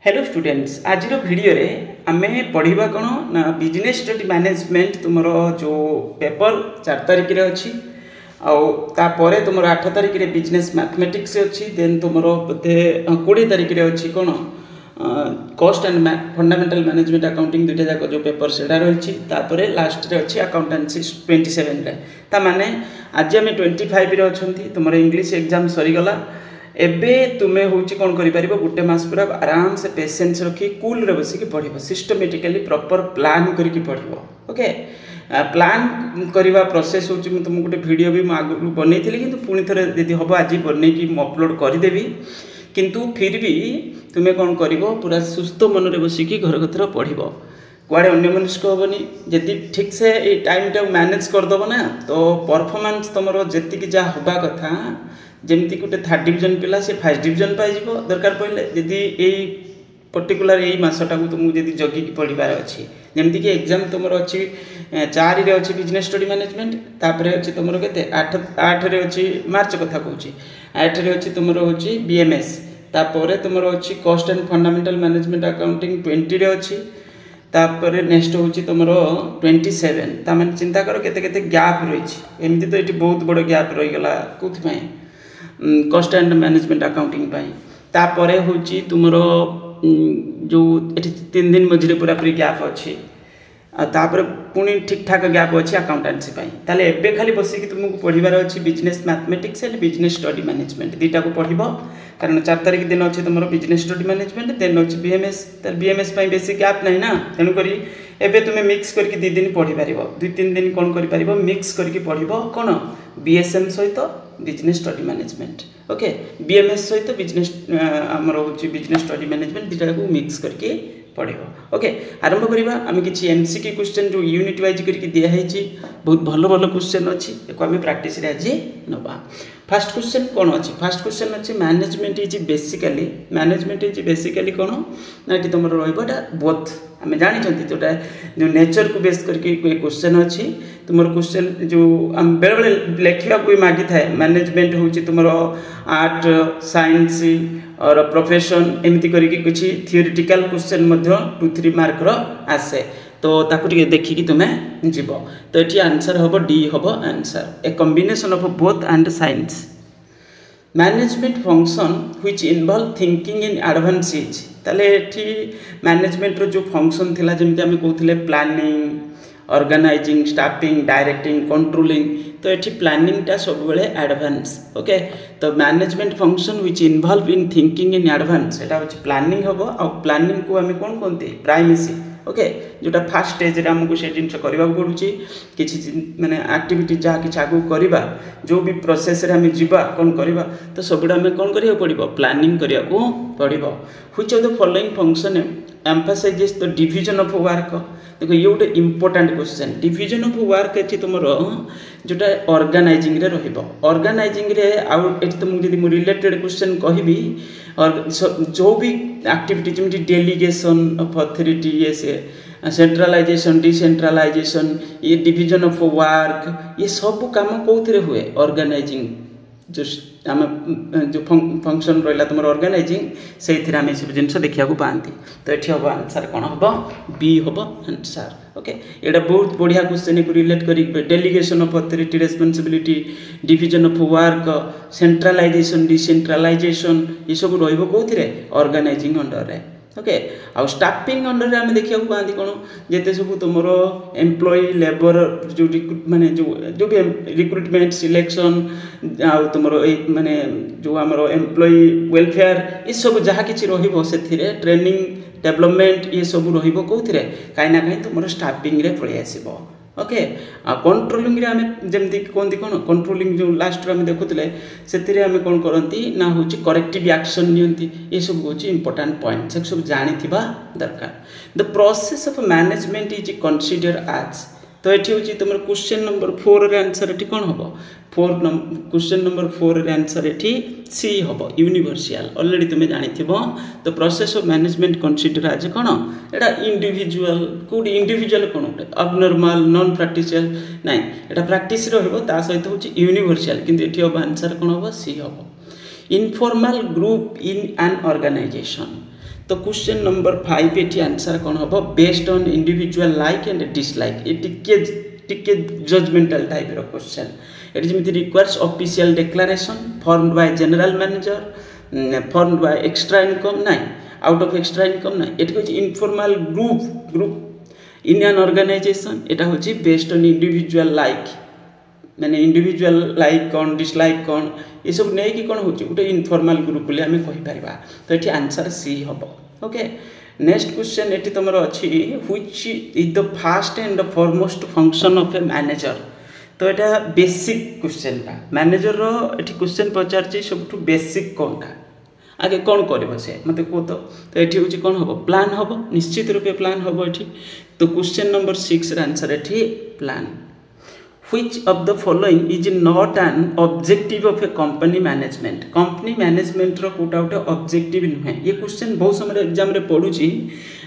Hello students आज video रे आमे पढ़िबा कोन ना बिजनेस स्टडी मैनेजमेंट तुमरो जो पेपर 4 तारिख रे अछि आ ता परे तुमरो 8 तारिख रे बिजनेस मैथमेटिक्स अछि देन तुमरो बते 20 तारिख रे अछि कोन cost and fundamental management accounting दुटा जाक जो पेपर सेडा रहिछि ता परे लास्ट रे अछि अकाउंटेंसी 27 रे ता माने आज हम 25 रे अछंती तुमरो इंग्लिश एग्जाम सरी गला एबे तुमे होची कोन करि परिबो गुटे मास पूरा आराम से पेशेंस रखी कूल रे बसी के पढिबो सिस्टमैटिकली प्रॉपर प्लान करि के पढिबो ओके प्लान करिवा प्रोसेस होची म तुम गुटे वीडियो भी म आगु बनेइथिली किंतु पुनी थरे यदि हबो आजि बनै कि म अपलोड करि देबी किंतु फिर भी तुमे कोन करिवो पूरा सुस्त मन रे बसी के घर कथरा पढिबो कुआडे अन्य मनुष्य होबनी यदि ठीक से ए टाइम टा मैनेज कर दबो ना तो परफॉर्मेंस तमरो जेति कि जा होबा कथा जेमती गोटे 3rd डिवीजन पिला से 1st डिवीजन पाई जिवो दरकार पड़ले यदि एई पर्टिकुलर एई मासटा को तुमु यदि जगी की पढिबार अछि जेमती कि एग्जाम तुमरो अछि 4 रे अछि बिजनेस स्टडी मैनेजमेंट तापरे अछि तुमरो केते 8 रे अछि मार्च कथा कहूची 8 रे अछि तुमरो अछि बीएमएस तापरे तुमरो अछि cost and fundamental management accounting 20 रे अछि तापरे नेक्स्ट होची तुमरो 27 ता माने चिंता करो केते केते गैप रहिछि एमती तो एटी बहुत बड़ गैप रहि गला कोथि पय कॉस्ट एंड मैनेजमेंट अकाउंटिंग पाई तापरे होची तुमरो जो एठी 3 दिन मझिरे पूरा पूरी गैप अछि आ तापरे पुनी ठीक ठाक गैप अछि अकाउंटेंसी पाई ताले एबे खाली बसी कि तुमको पढिबार अछि business mathematics and business study management दीटा को पढिबो कारण 4 तारिख दिन अछि तुमरो बिजनेस स्टडी मैनेजमेंट देन अछि बीएमएस तर बीएमएस पाई बेसिक गैप नै ना तेनु करी एबे तुमे मिक्स करके 2 दिन पढि पारिबो 2-3 दिन कोन करि पारिबो मिक्स करके पढिबो कोन बीएसएम सहित business study management okay BMS सहित बिजनेस हमर होची बिजनेस स्टडी मैनेजमेंट दीटा को मिक्स करके पढिबो ओके आरंभ करिबा हम किछि एमसीक्यू क्वेश्चन जो यूनिट वाइज करके दिया हेछि बहुत भलो भलो क्वेश्चन अछि एको हम प्रैक्टिस रे आज नबा फर्स्ट क्वेश्चन कोन अछि फर्स्ट क्वेश्चन अछि मैनेजमेंट इज बेसिकली कोन ना कि तुमरो रहबोटा बोथ हमें जानि छथि जोटा जो नेचर को बेस करके कोई क्वेश्चन अछि तुमरो क्वेश्चन जो हम बेले बेले लेखिबा कोई मागी थाए मैनेजमेंट होछि तुमरो आर्ट साइंस और प्रोफेशन एमती करके कुछ थियोरेटिकल क्वेश्चन मध्य 2-3 मार्क रो आसे तो ताकु टिके देखि कि तुमे जीवो तो एठी आंसर होबो डी होबो answer A combination of both and science management function which involve thinking in advance is ताले एठी मैनेजमेंट रो जो फंक्शन थिला जेमति हम कहउथिले planning organising staffing directing controlling तो एठी प्लानिंग टा सब बेले एडवांस ओके तो management function which involve in thinking in advance एटा होची प्लानिंग होबो आ प्लानिंग को हम कोन कोनते प्राइमेसी ओके जोटा फर्स्ट स्टेज रे हमको से जिंस करबा पडुची किछि माने एक्टिविटी जा कि आगु करबा जो भी प्रोसेस रे हम जीवा कोन करबा तो सबडा में कोन करियो पडिबो प्लानिंग करिया को पडिबो which of the following function emphasises the division of work देखो ये गोटे important question division of work एठी तुमरो जोटा ऑर्गेनाइजिंग रे रहिबो ऑर्गेनाइजिंग रे आउ एठी तुम जदी मु रिलेटेड क्वेश्चन कहिबी और जो भी एक्टिविटी जेमति डेलीगेशन ऑफ अथॉरिटी ये से सेंट्रलाइजेशन डिसेंट्रलाइजेशन ये डिवीजन ऑफ वर्क ये सब काम कोथरे हुए ऑर्गेनाइजिंग जो आम जो फंक्शन रहा तुम ऑर्गेनाइजिंग से आम सब जिन देखा पाती तो ये हम आंसर कौन हम बी हम आंसर ओके ये बहुत बढ़िया क्वेश्चन को रिलेट कर delegation of authority responsibility division of work centralisation decentralisation ये सब रोथे ऑर्गेनाइजिंग अंडर रे ओके आ स्टाफिंग अंडर रे हम देखा पाती कौन जिते सब तुम एम्प्लॉय लेबर जो माने जो भी रिक्रुटमेंट सिलेक्शन आ तुम माने जो आम एम्प्लॉय वेलफेयर ये सब जहाँ कि रही ट्रेनिंग डेवलपमेंट ये सब रोथे कहीं ना कहीं तुम स्टाफिंग रे पलि आसो ओके आ कंट्रोलिंग रे हमें जेमती कहती कौन कंट्रोलिंग जो लास्ट में देखुले से आम कौन करती ना हूँ करेक्टिव एक्शन नियंती ये सब हूँ इंपोर्टेंट पॉइंट से सब जानी दरकार the process of management is consider as तो ये हूँ तुम क्वेश्चन नंबर 4 रे आंसर ये कौन हम क्वेश्चन नंबर 4 रे आंसर ये सी हम यूनिवर्सल ऑलरेडी तुम्हें जानी तो process of management consider as कौन एटा इंडिविजुअल कौट इंडिविजुअल कौन गोटे अबनॉर्मल नॉन प्रैक्टिकल ना एटा प्रैक्टिस ता सहित हूँ यूनिवर्सल किंतु ये हम आंसर कौन हम सी हम informal group in an organisation तो क्वेश्चन नंबर 5 ये आंसर कौन हम based on individual like and dislike ये टिके जजमेंटल टाइप रो क्वेश्चन इट जमी requires official declaration formed by general manager formed by extra income ना आउट ऑफ एक्स्ट्रा इनकम ना ये हूँ informal group in an organisation यहाँ हूँ बेस्ड ऑन इंडिविजुअल लाइक माने इंडिविजुअल लाइक कौन डिसलाइक कौन ये सब नहीं कि कौन हो गोटे इनफॉर्मल ग्रुप बोली आम कहीपर तो ये आंसर सी हम ओके नेक्स्ट क्वेश्चन ये तुम अच्छी which is the fast and the foremost function of a manager तो यहाँ बेसिक क्वेश्चन टा मैनेजर ये क्वेश्चन पचार सब बेसिक कौन टा आगे कौन कर से मत कह तो ये हूँ कौन हम प्लान हम निश्चित रूपे प्लान हम ये तो क्वेश्चन नंबर 6 आंसर ये plan Which of the following is not an objective of a company management? Company management रो कोटा गोटे ऑब्जेक्टिव नुहे ये क्वेश्चन बहुत समय एग्जाम रे पढ़ुची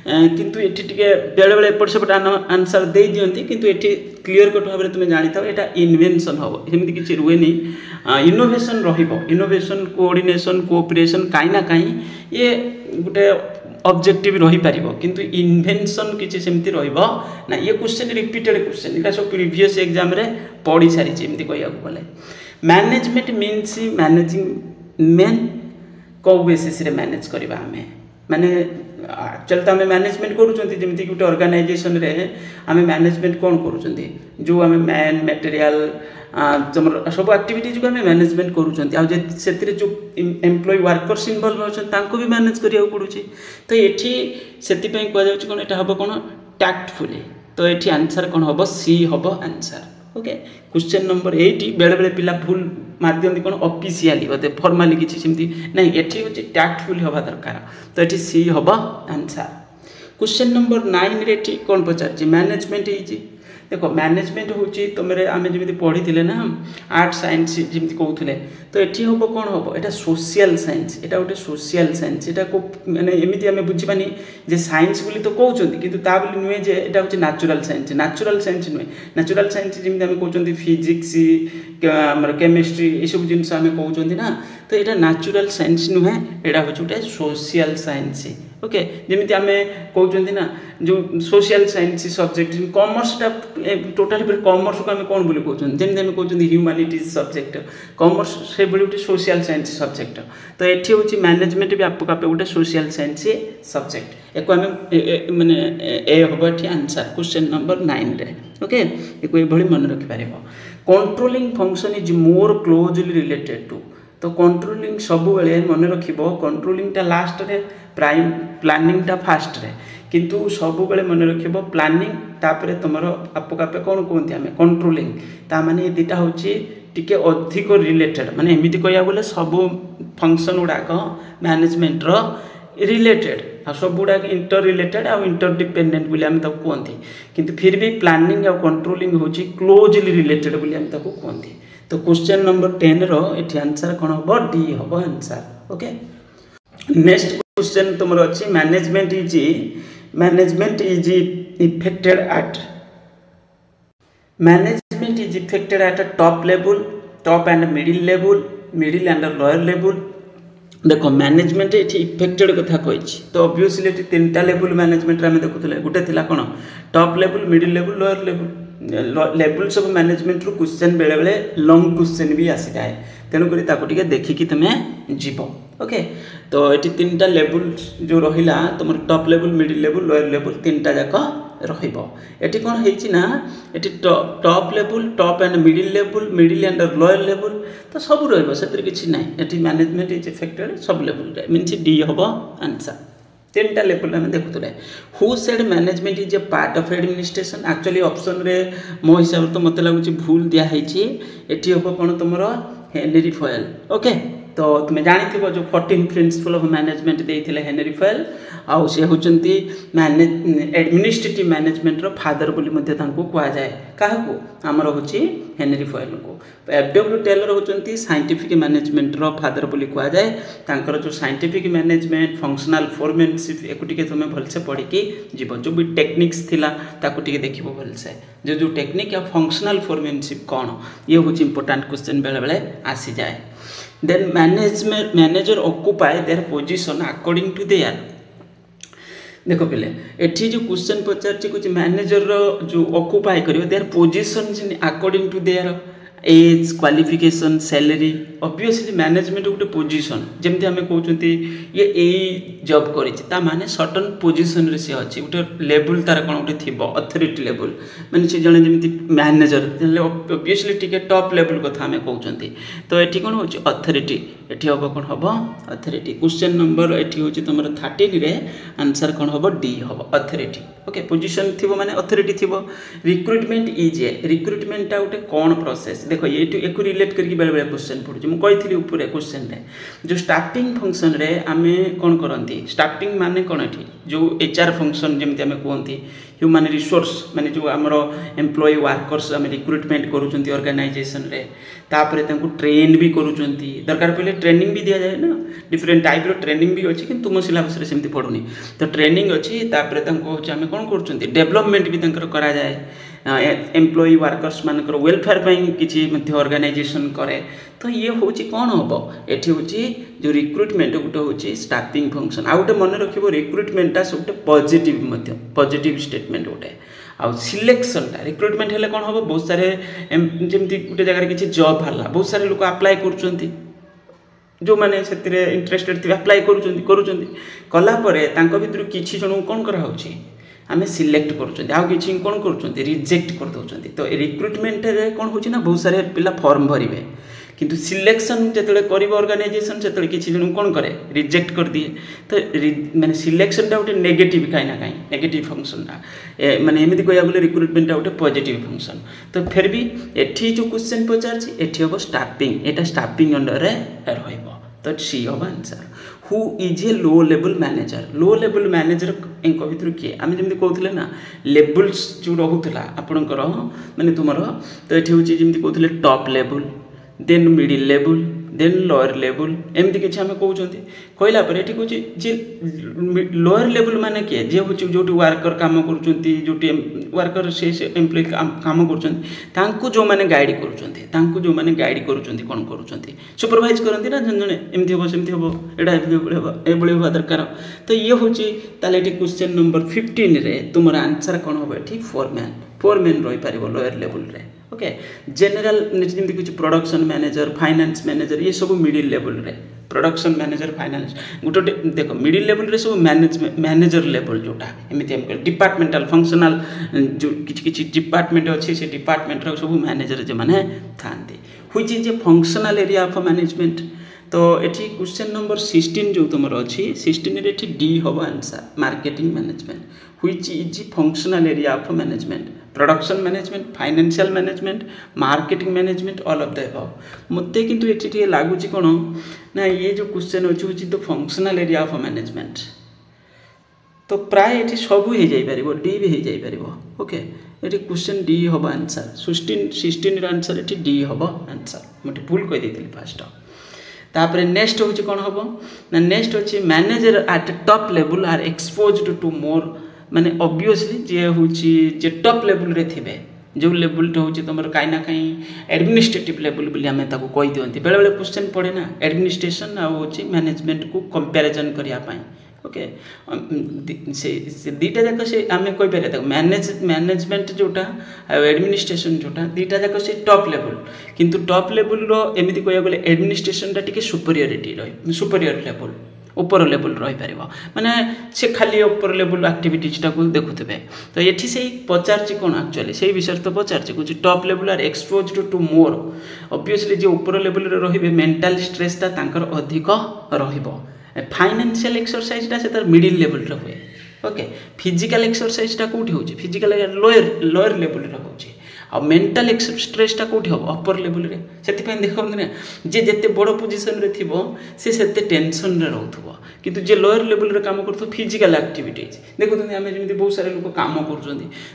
किंतु एठी टिके बेले बेले एपट सेपट आंसर दे दियंती किंतु एठी क्लियर कट भाबरे तुमे जानि थाओ एटा इन्वेंशन हो जेमति किछि रुहेनी इनोवेशन रहिबो इनोवेशन कोऑर्डिनेशन कोऑपरेशन काई ना काई ये गोटे ऑब्जेक्टिव रही पारिबो किंतु इन्वेंशन किछि सेमति रहइबो ना ये क्वेश्चन रिपीटेड क्वेश्चन इटा सब प्रीवियस एग्जाम रे पढ़ी सारी जेमति कहिया बोले मैनेजमेंट मीन्स मैनेजिंग मेन को बेसिस रे मैनेज करबा हमें माने एक्चुअली तो आम मैनेजमेंट करूँ जमी गोटे ऑर्गेनाइजेशन रे आम मैनेजमेंट कौन करूँ जो आम मैन मटेरियल तुम सब एक्टिविटीज को आम मैनेजमेंट करूँ से जो एम्प्लॉय वर्कर्स इनवॉल्व अच्छा भी मैनेज करा पड़ुଛି तो ये से कहुँ कौन यहाँ हम कौन टैक्टफुली तो ये आंसर कौन हम सी हम आंसर ओके क्वेश्चन नंबर 8 बेले बेले पिला भूल मार दियंती कौन ऑफिशियली बोलते फॉर्मली किसी सेमती नहीं ये हूँ टैक्टफुली हवा दरकार तो ये सी हम आंसर क्वेश्चन नंबर 9 रे कौन पचार मैनेजमेंट है देखो मैनेजमेंट हूँ तुम आम जमी पढ़ी थे ना आर्ट साइंस जमी कहते तो ये हम कौन हम यहाँ सोशल साइंस यहाँ गोटे सोशल साइंस यहाँ को मैंने एमती आम बुझीपानी जे साइंस बोली तो कहते कि बोली नुहे जे यहाँ हूँ नेचुरल साइंस नुहे नेचुरल साइंस जमी आम कहते फिजिक्स केमिस्ट्री ये सब जिन आम कहते ना तो यहाँ नेचुरल साइंस नुहे यहाँ हूँ गोटे सोशल साइंस ओके जमी आम कहते ना जो सोशल साइंस सब्जेक्ट कॉमर्सटा टोटाल कॉमर्स को आम कौन बोली कहते जमी आम कहते ह्यूमानिटीज सब्जेक्ट कॉमर्स से गोटे सोशल साइंस सब्जेक्ट तो ये हूँ मैनेजमेंट भी आपको गोटे सोशल साइंस सब्जेक्ट एक माने ए हम ये आंसर क्वेश्चन नंबर 9 रे ओके एक मन रखिपार controlling function is more closely related to तो कंट्रोलिंग सब बेले मन रखिबो कंट्रोलिंगटा लास्ट रे प्राइम प्लानिंगटा फास्ट रे किंतु सब बेले मन रखिबो प्लानिंग तापरे तुमरो आपको आपे कौन कहते आम कंट्रोलिंग ता माने दुटा हूँ टिके अधिक रिलेटेड माने एमिति कहया बोले सब फंक्शन गुड़ाक मैनेजमेंट रो रिलेटेड आ सब गुड़ाक इंटर रिलेटेड आ इंटर डिपेंडेंट बोली आम ताको कहते किंतु फिर भी प्लानिंग आ कंट्रोलिंग हूँ क्लोजली रिलेटेड बोली आम ताको कहते तो क्वेश्चन नंबर 10 रो ये आंसर कौन हम डी हम आंसर ओके नेक्स्ट क्वेश्चन तुम अच्छी management is affected eight top level top and middle and lower level देखो मैनेजमेंट ये इफेक्टेड कथा कही तो ऑब्वियसली 3टा लेवल मैनेजमेंट आम देखुले गोटे थी कौन top level middle level lower level levels of management रू क्वेश्चन बेले बेले लॉन्ग क्वेश्चन भी आसी जाए तेणुक देखिकी तुम्हें जीव ओके तो ये 3टा लेवल जो रहा तुम top level middle level lower level 3टा जाक रही कौन है top level top and middle and lower level तो सब रही ना ये मैनेजमेंट इज इफेक्टेड सब लेवल मीन्स डी हम आंसर 3टा लेवल आम देखुले who said management is a part of administration actually option रे मो हिसाब तो मत लगुच भूल दिखाई ये हम कौन तुम हेनरी फॉयल ओके तो तुम्हें जानी जो 14 प्रिंसिपल ऑफ मैनेजमेंट देते हेनरी फॉयल आउ सी होती एडमिनिस्ट्रेटिव मैनेजमेंट रो फादर बोली कह जाए क्या आमर हूँ हेनरी फॉयल को एफडब्ल्यू टेलर होती साइंटिफिक मैनेजमेंट रो फादर बोली कह जाए जो साइंटिफिक मैनेजमेंट फंक्शनल फोरमैनशिप एक तुम्हें भलसे पढ़ी जीव जो भी टेक्निक्स थिला ताकू देख भलसे जो टेक्निक या फंक्शनल फोरमैनशिप कौन ये हूँ इंपोर्टाट क्वेश्चन बेले बेले आसी जाए then manager occupy their position according to their देख पिले एठी जो क्वेश्चन पचार कुछ मैनेजर जो ऑक्युपाई करियो their position according to their age qualification salary obviously management गोटे पोजीशन जमती आम कहते ये यही जॉब कर माने सर्टन पोजीशन रे से अच्छी गोटे लेवल तार कौन गोटे थी अथॉरिटी लेवल माने से जड़े जमी मैनेजर ऑब्वियसली टिके टॉप लेवल कथा आम कहते तो ये कौन हो अथॉरिटी एठी हम कौन हम अथॉरिटी क्वेश्चन नंबर एठी हो तुम 13 रे आंसर कौन हम डी हम अथॉरिटी ओके पोजीशन थी माने अथॉरिटी थी रिक्रुटमेंट इज ए रिक्रुटमेंट गोटे कौन प्रोसेस देख ये एक रिलेट करके बेले बेले क्वेश्चन पढ़ुची मुझे ऊपर क्वेश्चन रे जो स्टाफिंग फंक्शन रे आमे कौन करती स्टाफिंग माने कौन एठी जो एचआर फंक्शन जमती आम कहती ह्यूमन रिसोर्स माने जो आमर एम्प्लॉय वर्कर्स आम रिक्रुटमेंट करूँ ऑर्गेनाइजेशन रे तापर ट्रेन भी करूँ दरकार पड़े ट्रेनिंग भी दि जाए ना डिफरेंट टाइप ट्रेनिंग भी अच्छी कि तुम सिलेबस रे सेमती पढ़ुनी तो ट्रेनिंग अच्छी तापर आम कौन कर डेवलपमेंट भी करा जाए एम्प्लॉय वर्कर्स मानकर वेलफेयर किसी ऑर्गेनाइजेशन करे तो ये हूँ कौन हम ये हूँ जो रिक्रुटमेंट गोटे हूँ स्टाफिंग फंक्शन आ गए मन रख रिक्रुटमेंटा सब गोटे पॉजिटिव स्टेटमेंट गोटे आ सिलेक्शनटा रिक्रुटमेंट हेल्ले कौन हम बहुत सारे जमी गोटे जगह किसी जॉब बाहर बहुत सारे लोग अप्लाई कर जो मैंने से इंटरेस्टेड थे अप्लाई कलापर भर किसी जन कौन कराऊँ आम सिलेक्ट कर कौन कर रिजेक्ट कर दौरान तो रिक्रुटमेंट कौन हो बहुत सारे पिला फॉर्म भरवे किंतु सिलेक्शन जो कर ऑर्गेनाइजेशन से किसी जन कौन करे रिजेक्ट कर दिए तो माने सिलेक्शनटा गोटे नेगेटिव कहीं ना कहीं नेगेटिव फंक्शनटा माने एमती कह गले रिक्रुटमेंटा गोटे पॉजिटिव फंक्शन तो फिर भी एठी जो क्वेश्चन पचार एठी हम स्टाफिंग एटा स्टाफिंग अंडर रे रहइबो तो सी हम answer who is a low level manager एंक भर किए आम जमी कहते ना लेवल्स जो रोला आपणकर माने तुम तो ये हूँ जमी कहते top level then middle level then lower level एमती किसी आम कहते कहला ये कौन जे लोअर लेवल माने किए जे हूँ जो वर्कर कम कर वर्कर से एम्प्लॉय कम कर जो मैंने गाइड कर जो मैंने गाइड कर कौन कर सुपरवाइज करती ना जन जन एमती हम सेमती हम यहाँ ये दरकार तो ये हूँ क्वेश्चन नंबर 15 रे तुम आंसर कौन हम ये फोरमैन रही पार लोअर लेवल रे ओके जनरल जमी कुछ प्रोडक्शन मैनेजर फाइनेंस मैनेजर ये सब मिडिल लेवल रे प्रोडक्शन मैनेजर फाइनेंस गोटे देख मिडिल लेवल रे सब मैनेजर लेवल जोटा एमती हम डिपार्टमेंटल फंक्शनल जो किसी डिपार्टमेंट अच्छी से डिपार्टमेंट सब मैनेजर जो मैंने था which is a functional area of management तो ये क्वेश्चन नंबर 16 जो तुम अच्छी 16 रे डी हम answer marketing management which is functional area of management production management financial management marketing management all of the above मते किंतु ये लगुच कौन ना ये जो क्वेश्चन अच्छी तो फंक्शनल एरिया ऑफ मैनेजमेंट तो प्राय ये सब हो जापर डी भी हो जापर ओके ये क्वेश्चन डी हम आंसर 16 आंसर ये डी हम आंसर मुझे भूल कही फास्ट तापर नेक्स्ट हूँ कौन हम ना नेक्स्ट अच्छे manager at top level are exposed to more माने ऑब्वियसली जे हूँ जे टॉप लेवल रे थे जो लेवल हूँ तुम कहीं ना कहीं एडमिनिस्ट्रेटिव लेवल बोली आम कही दिखती बेले बेले क्वेश्चन पड़े ना एडमिनिस्ट्रेशन आउ मैनेजमेंट को कंपैरिजन करने ओके से दीटा जाक से आम कहीपर मैनेजमेंट जोटा एडमिनिस्ट्रेशन जोटा दीटा जाक से टॉप लेवल किंतु टॉप लेवल एमती कह गले एडमिनिस्ट्रेशन टी सुपरियर लेवल ऊपर लेवल रही पार माने से खाली ऊपर लेवल आक्टिविटीजटा को देखुवे तो ये से पचार कौन एक्चुअली से विषय तो पचार कुछ top level are expose to more obviously जो ऊपर लेवल रे मेंटल स्ट्रेसटा अधिक रहिबो फाइनेंशियल एक्सरसाइजटा से मिडिल लेवल हुए ओके फिजिकल एक्सरसाइजटा कौटी हो फिजिकल लोअर लेवल होची आ मेंटल स्ट्रेसटा कौटी हम अपर लेवल रे से देखते ना जे जिते बड़ पोजिशन रे थिबो से सेते टेंशन रे रहथुबो किंतु जे लोअर लेवल रे काम करथो फिजिकल एक्टिविटीज देखते आम जमी बहुत सारे लोग काम कर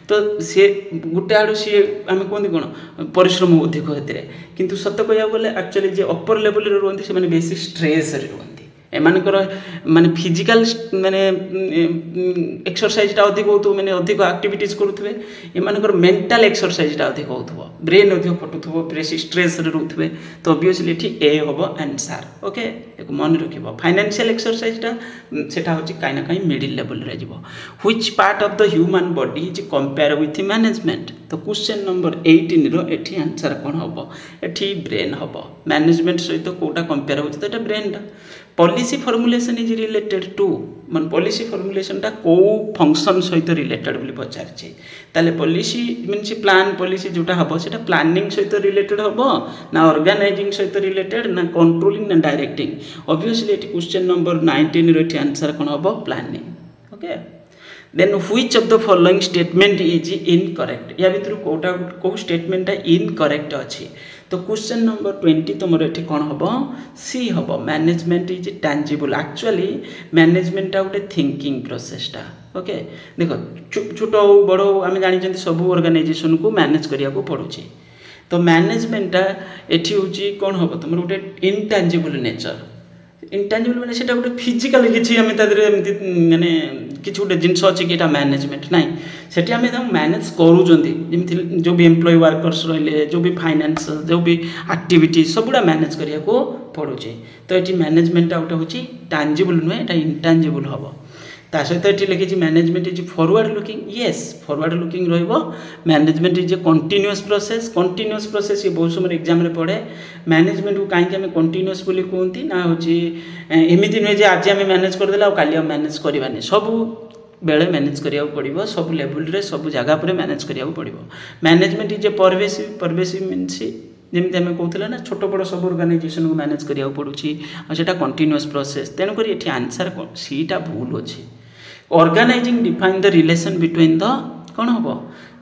तो सी गोटे आड़ सी आम कहते कौन परिश्रम अधिक होते किंतु सत कह गले एक्चुअली जे अपर लेवल रे रुहंती से बेसी स्ट्रेस रे रुहंती एमानकर माने फिजिकल माने एक्सरसाइजटा अधिक हो माने अधिक एक्टिविटीज करुवे एमानकर मेंटल एक्सरसाइजटा अधिक हो ब्रेन अधिक फटुथबो बेसी स्ट्रेस रे रुथबे तो ऑब्वियसली एठी ए होबो आंसर ओके एको मन रखिबो फाइनेंशियल एक्सरसाइजटा सेटा होची काई ना काई मिडिल लेवल रे जिवो which part of the human body is compare with management तो क्वेश्चन नंबर 18 रो एठी आंसर कोन होबो एठी ब्रेन होबो मैनेजमेंट सहित कोटा कंपेयर होची तो एटा ब्रेन टा policy formulation is related to मन पॉलिसी फॉर्मुलेशन टा को फंक्शन सहित रिलेटेड बोली पचारछि ताले पॉलिसी मींस प्लान पॉलिसी जोटा हबो सेटा प्लानिंग सहित रिलेटेड हबो ना ऑर्गेनाइजिंग सहित रिलेटेड ना कंट्रोलिंग ना डायरेक्टिंग ऑब्वियसली एटी क्वेश्चन नंबर 19 रो एटी आंसर कोन हबो planning okay then which of the following statement is incorrect या भितर कोटा को स्टेटमेंट टा इनकरेक्ट अछि तो क्वेश्चन नंबर 20 तुमर एठी कोन हबो सी हबो management is tangible actually management टा गोटे थिंकिंग प्रोसेस टा ओके देखो छोट बड़ आम जानी सब ऑर्गेनाइजेशन को मैनेज करिया को पड़ुची तो मैनेजमेंट टा एठी होची कोन हबो तुमर गोटे इनटैंजिबल नेचर इनटैंजिबल माने सेटा गोटे फिजिकल किछि हम तादरे माने किछि गोटे जिंस अछि कि एटा मैनेजमेंट नाही सेठी हम मैनेज करू जंदी जेमि जो भी एम्प्लॉय वर्कर्स रहले जो भी फाइनेंस जो भी एक्टिविटी सबुडा मैनेज करिया को पड़ुची तो एठी मैनेजमेंट आउट होची टैंजिबल नुए एटा इनटैंजिबल हबो ता सहित एठी लिखिछि management is forward looking yes forward looking रहइबो management is a continuous process ये बहुत समय एग्जाम रे पड़े मैनेजमेंट को काहे हम कंटीन्यूअस बोली कहंती ना होची एमिति नुए जे आज हम मैनेज कर देला काली हम मैनेज करबानी सब बेले मैनेज करिया पड़िबो सब लेवल रे सब जगह पर मैनेज करिया पड़िबो management is a pervasive means जेमती आम कहते ना छोट बड़ सब ऑर्गेनाइजेशन को मैनेज करिया पड़ुची आ सेटा कंटीन्यूअस प्रोसेस तेणुक एठी आंसर सीटा भूल अच्छी organising define the relation between the कौन हम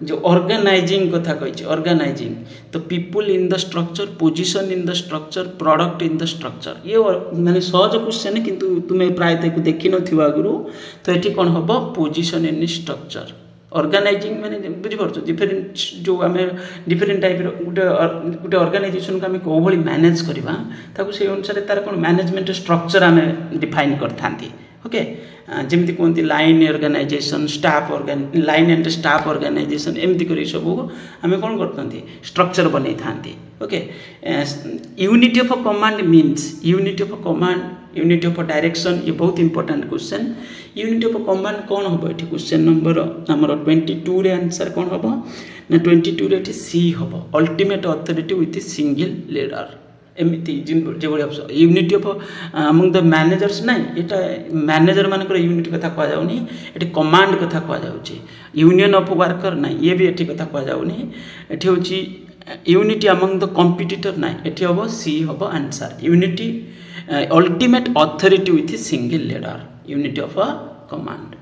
जो ऑर्गेनाइजिंग कथा कही ऑर्गेनाइजिंग तो people in the structure position in the structure product in the structure ये माने सहज क्वेश्चन किंतु तुम्हें प्रायतः को देखि नथिबो आगुरु तो एठी कौन हम पोजिशन इन स्ट्रक्चर ऑर्गेनाइजिंग माने बुझिपारछ डिफरेंट जो आम डिफरेंट टाइप गोटे ऑर्गेनाइजेशन को आम कौ भली मैनेज करवा ताको से अनुसार तार कौन मैनेजमेंट स्ट्रक्चर आम डिफाइन करथांती ओके जमती कहते line organisation staff line and staff organisation एमती कर सब आम कौन करते स्ट्रक्चर बन था okay unity of command means unity of command unity of direction ये बहुत important question unity of command कौन हम ये क्वेश्चन नंबर आमर 22 रे आंसर कौन हम ना 22 रे सी हम ultimate authority with single leader एमती जो unity of among the managers ना यहाँ मैनेजर मानकर यूनिट कथा कह जाऊनी ये कमांड कथा कह जाऊँगी यूनियन ऑफ वर्कर ना ये भी ये कथा कह जाऊनी ये हूँ यूनिटी अमंग द कॉम्पिटिटर ना ये हम सी हम answer unity ultimate authority with single leader unity of command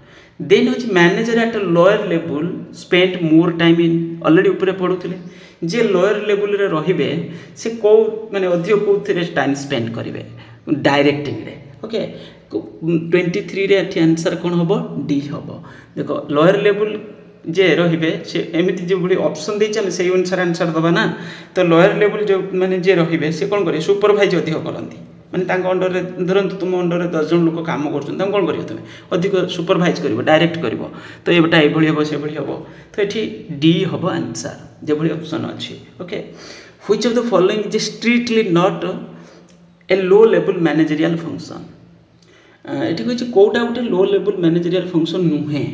then हूँ manager at lower level spend more time in already ऊपर पढ़ुले जे लोअर लेवल रे रहिबे से को माने अधिक कोथरे टाइम स्पेंड करिवे डायरेक्टिंग रे ओके 23 रे एठी आंसर कोन होबो डी होबो देखो लोअर लेवल जे रहिबे से एमिति जे बडी ऑप्शन दै चले सेही अनुसार आंसर दबा ना तो लोअर लेवल जो माने जे रहिबे से कोन करे सुपरवाइज अधिक करंती माने तांको अंडर रे धरंतु तुम अंडर रे 10 जन लोक काम करछन तां कोन करियो तुमे अधिक सुपरवाइज करिवो डायरेक्ट करिवो तो एबटा ए भली होबो से भली होबो तो एठी डी होबो आंसर जे भली ऑप्शन अछि okay which of the following is strictly not a low level managerial function एठी कहै छै कोटा उटे लो लेवल मैनेजरियल फंक्शन नुहे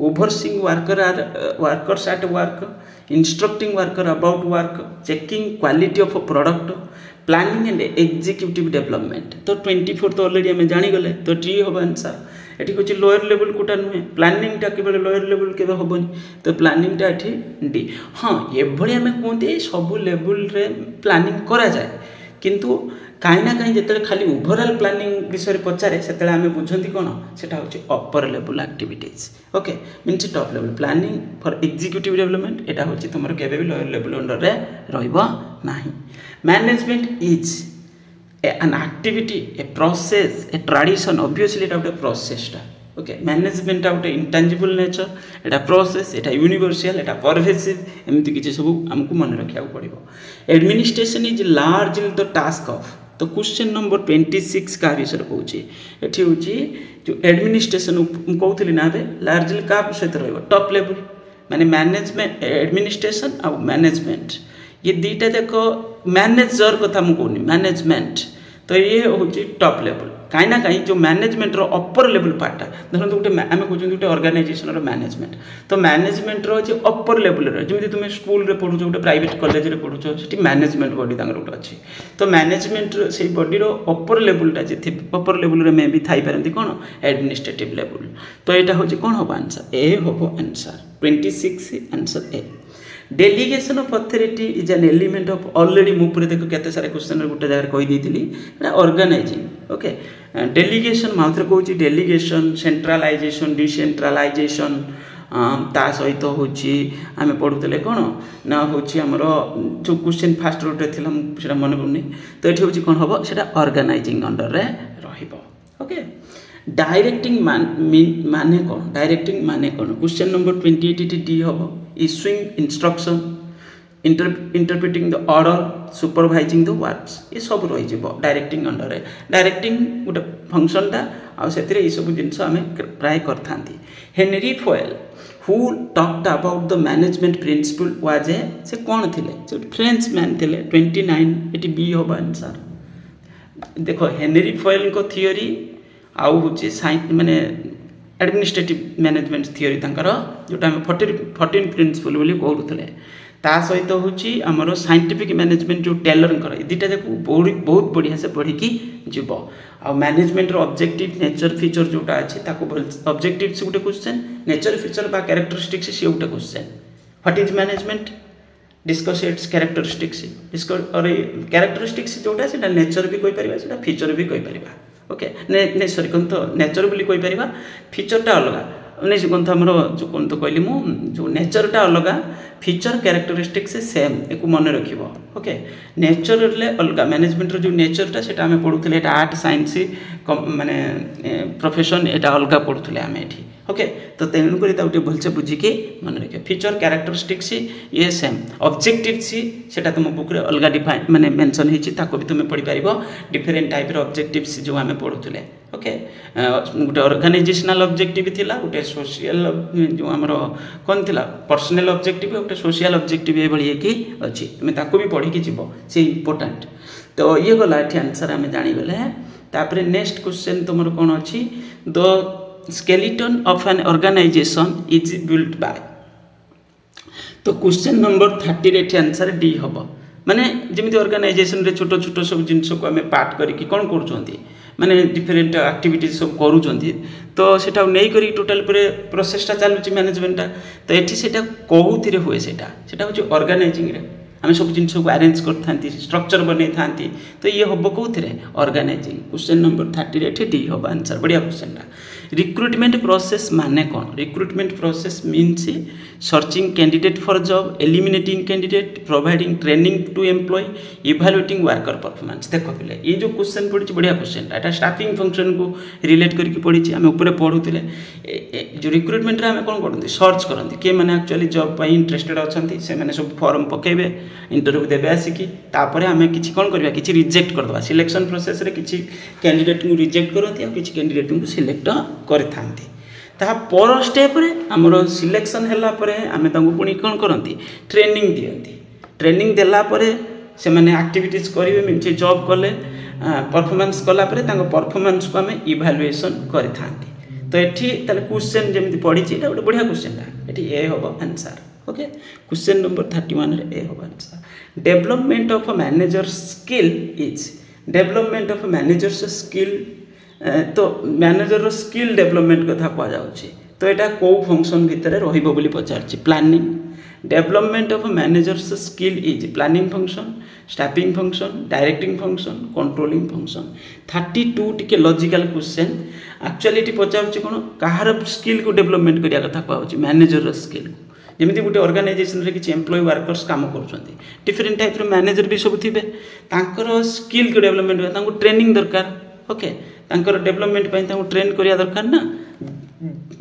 overseeing workers at work instructing worker about work checking quality of product planning and executive development तो 24 तो already हमें जानी गले तो टी हम आंसर ये कुछ लोअर लेवल कोटा नुहे प्लानिंग टा केवल लोअर लेवल के हेनी तो प्लानिंग टा ये डी हाँ ये आम कहते सब लेवल रे प्लानिंग करा जाए किंतु कहीं ना कहीं जिते खाली ओवरऑल प्लानिंग विषय पचारे से आम बुझती कौन से upper level activities okay means top level planning for executive development यहाँ हूँ तुम केवे भी लोअर लेवल अंडर रे management is an activity a process A tradition obviously एटा गोटे प्रोसेसटा ओके मैनेजमेंट गोटे इंटेंजिबल नेचर एटा प्रोसेस एटा यूनिवर्सल एटा परवेसिव एमती किसी सब आमको मन रखा पड़ो administration is largely the task of तो क्वेश्चन नंबर 26 क्या विषय कहूँ ये हूँ जो एडमिनिस्ट्रेशन कहूली ना लार्जली क्या सहित रॉप लेवल माने मैनेजमेंट एडमिनिस्ट्रेशन आ मैनेजमेंट ये दुईटा देख मैनेजर कथा मुझे कहूनी मैनेजमेंट तो ये हूँ टॉप लेवल कहीं ना कहीं जो मैनेजमेंट रो अपर लेवल पार्टा धरते गोटे आम कहते गोटे ऑर्गेनाइजेशन मैनेजमेंट तो मैनेजमेंट रो जे अपर लेवल जमी तुम स्कूल रे पढ़ुच गोटे प्राइवेट कॉलेज रे पढ़ुच से मैनेजमेंट बॉडी गोटे अच्छी तो मैनेजमेंट से बॉडी रो अपर लेवलटा जे अपर लेवल रे मे भी थाई पारती कौन एडमिनिस्ट्रेटिव लेवल तो यहाँ हूँ कौन हम आंसर ए हम answer 26 answer A delegation of authority is an element of already मुझे देख केते सारे क्वेश्चन गोटे जगह कहीदी ऑर्गेनाइजिंग ओके डेलीगेशन माउथ कहूँ डेलीगेशन सेंट्रलाइजेशन डिसेंट्रलाइजेशन ता सहित हूँ आम पढ़ुले कौन ना हूँ आमर जो क्वेश्चन फास्ट रोटे थी मुझे मन पड़नी तो ये हूँ कौन हम से ऑर्गेनाइजिंग अंडर रे ओके डायरेक्टिंग माने कौन डायरेक्टिंग माने कौन क्वेश्चन नंबर 28 डी हम issuing instruction interpreting the order supervising the works ये सब रही डायरेक्टिंग अंडर डायरेक्टिंग गोटे फंक्शनटा आउ सब जिन आम प्राय करता Henry Fayol who talked about the management principle was A से कौन थे फ्रेंच मैन थे 29 ये बी हम आंसर देख हेनरी फॉयल को थियोरी आउ हूँ साइंस माने एडमिनिस्ट्रेटिव मैनेजमेंट थियोरी जोटा आम 14 प्रिंसिपल बोली कहते ता सहित हूँ आमर साइंटिफिक मैनेजमेंट जो टेलर दुटा जाक बहुत बढ़िया से पढ़ी जीव आ मैनेजमेंट ऑब्जेक्टिव नेचर फीचर जोटा अच्छे ऑब्जेक्टिव से गोटे क्वेश्चन नेचर फीचर बा कैरेक्टरिस्टिक्स सी गोटे question what is management discuss it's characteristics और कैरेक्टरिस्टिक्स जोटा से नेचर भी कहीपर फीचर भी कहीपर ओके ने सॉरी कौन तो नेचर बोली कहीपर फीचरटा अलग नहीं कौन तो आमर जो कौन तो कहली जो नेचरटा अलग फीचर कैरेक्टरिस्टिक्स सेम एक मन रख ओके नेचर अलग मैनेजमेंट जो नेचरटा से आम पढ़ुले आर्ट साइंस माने प्रोफेशन यहाँ अलग पढ़ुले आम ये ओके तो तेणुक भलसे बुझिकी मन रखिए फीचर कैरेक्टरिस्टिक्स ये सेम ऑब्जेक्टिव से तुम बुक अलग डिफाइन माने मेंशन होती भी तुम पढ़ी पार डिफरेंट टाइप ऑब्जेक्टिव्स जो आम पढ़ुले ओके गोटे ऑर्गेनाइजेशनल ऑब्जेक्टिव थिला गोटे सोशल जो आमर कौन थिला पर्सनल ऑब्जेक्टिव गोटे सोशल ऑब्जेक्टिव ये भाई कि अच्छी तुम ताको भी पढ़ी जीव से इम्पोर्टाट तो ये गला ये आंसर आम जानीगले तापर नेक्स्ट क्वेश्चन तुम कौन अच्छी the skeleton of an organization is built by तो क्वेश्चन नंबर 30 रे आंसर डी हम माने जमी ऑर्गेनाइजेशन रे छोट छोट सब जिन को आम पार्ट करके कौन कर माने डिफरेंट एक्टिविटीज सब करूँ तो सेटा नहीं करी टोटल पूरे प्रोसेसटा चलुची मैनेजमेंटा तो ये से कौन हुए सेटा हूँ ऑर्गेनाइजिंग रे आम सब जिन को अरेंज कर स्ट्रक्चर बन था तो ये हम कौन ऑर्गेनाइजिंग क्वेश्चन नंबर 30 रे डी हम आंसर बढ़िया क्वेश्चनटा रिक्रुटमेंट प्रोसेस माने कौन recruitment process means searching candidate for job eliminating candidate providing training to employ evaluating worker performance देख पे ये जो क्वेश्चन पड़ी बढ़िया क्वेश्चन एटा स्टाफिंग फंक्शन को रिलेट करके पड़ी आम ऊपर पढ़ुले जो रिक्रुटमेंट आम कौन करते सर्च करते किए मैंने एक्चुअली जॉब इंटरेस्टेड अच्छा से सब फॉर्म पकेबे इंटरव्यू देवे आसिकी तापर आम कि कौन करवा कि रिजेक्ट करदे सिलेक्शन प्रोसेस रे किसी कैंडिडेट को रिजेक्ट करती और किसी कैंडिडेट को सिलेक्ट करथांती ता पर स्टेप रे हमरो सिलेक्शन हैला परे आमे तांको पुनी कोन करंती ट्रेनिंग दियंती ट्रेनिंग देला परे से माने एक्टिविटीज करिवे मिनचे जॉब कले परफॉर्मेंस कला परे तांको परफॉर्मेंस को आमे इवैल्यूएशन करथांती तो एठी ताले क्वेश्चन जेमिति पढी छि एटा बढ़िया क्वेश्चन ता एठी ए होबो आंसर ओके क्वेश्चन नंबर 31 रे ए होबो answer development of a manager skill is development of a managers skill तो मैनेजर स्किल डेवलपमेंट कथा कहुच्छे तो यहाँ कौ फंक्शन भितर रोली पचार planning development of managers skill is planning function staffing function directing function controlling function 32 टिके लॉजिकल क्वेश्चन एक्चुअली ये पचार कौन कहार स्किल को डेवलपमेंट करने कथा कहुच्छे मैनेजर स्किल को जमी गोटे ऑर्गेनाइजेशन रे किसी एम्प्लॉय वर्कर्स काम कर डिफरेंट टाइप मैनेजर भी सब थे स्किल को डेवलपमेंट ट्रेनिंग दरकार ओके तांकर डेवलपमेंट ट्रेन करिया दरकार ना